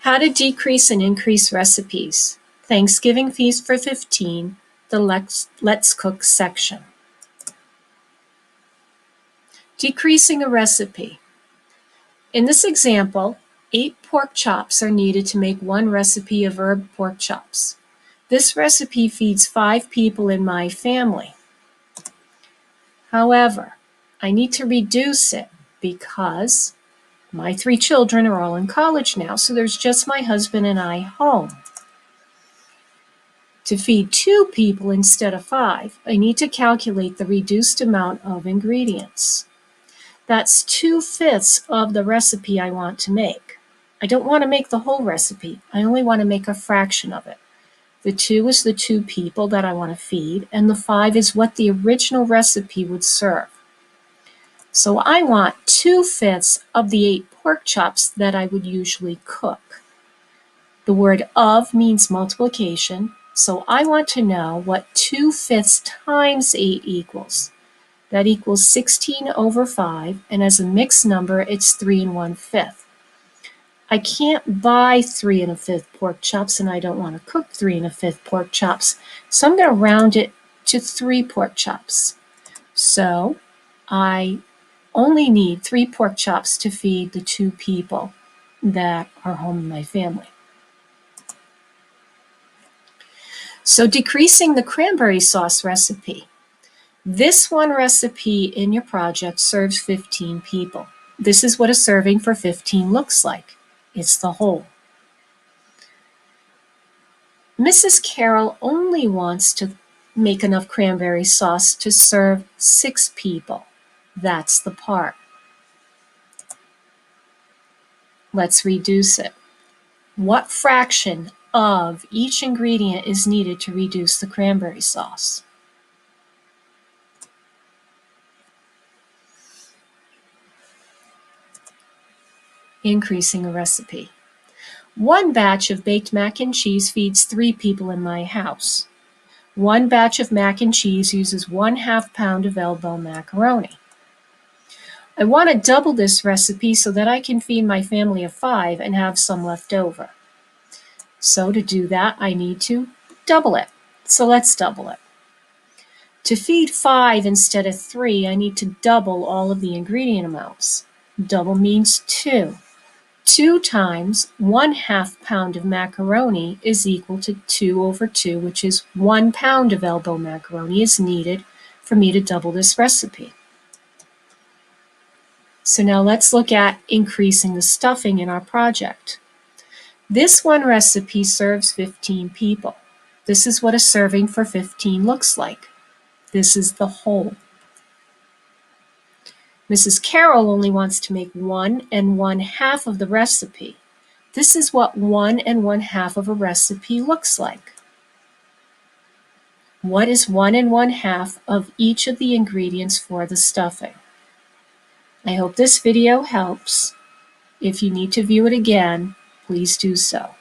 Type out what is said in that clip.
How to decrease and increase recipes. Thanksgiving feast for 15, the Let's Cook section. Decreasing a recipe. In this example, 8 pork chops are needed to make one recipe of herb pork chops. This recipe feeds 5 people in my family. However, I need to reduce it because my 3 children are all in college now, so there's just my husband and I home. To feed 2 people instead of 5, I need to calculate the reduced amount of ingredients. That's 2/5 of the recipe I want to make. I don't want to make the whole recipe. I only want to make a fraction of it. The 2 is the 2 people that I want to feed, and the 5 is what the original recipe would serve. So I want 2/5 of the 8 pork chops that I would usually cook. The word of means multiplication, so I want to know what 2/5 times 8 equals. That equals 16 over 5, and as a mixed number, it's 3 1/5. I can't buy 3 1/5 pork chops, and I don't want to cook 3 1/5 pork chops, so I'm going to round it to 3 pork chops. So I only need 3 pork chops to feed the 2 people that are home in my family. So decreasing the cranberry sauce recipe. This one recipe in your project serves 15 people. This is what a serving for 15 looks like. It's the whole. Mrs. Carroll only wants to make enough cranberry sauce to serve 6 people. That's the part. Let's reduce it. What fraction of each ingredient is needed to reduce the cranberry sauce? Increasing a recipe. 1 batch of baked mac and cheese feeds 3 people in my house. 1 batch of mac and cheese uses 1/2 pound of elbow macaroni. I want to double this recipe so that I can feed my family of 5 and have some left over. So to do that, I need to double it. So let's double it. To feed 5 instead of 3, I need to double all of the ingredient amounts. Double means 2. 2 times 1/2 pound of macaroni is equal to 2 over 2, which is 1 pound of elbow macaroni is needed for me to double this recipe. So now let's look at increasing the stuffing in our project. This one recipe serves 15 people. This is what a serving for 15 looks like. This is the whole. Mrs. Carroll only wants to make 1 1/2 of the recipe. This is what 1 1/2 of a recipe looks like. What is 1 1/2 of each of the ingredients for the stuffing? I hope this video helps. If you need to view it again, please do so.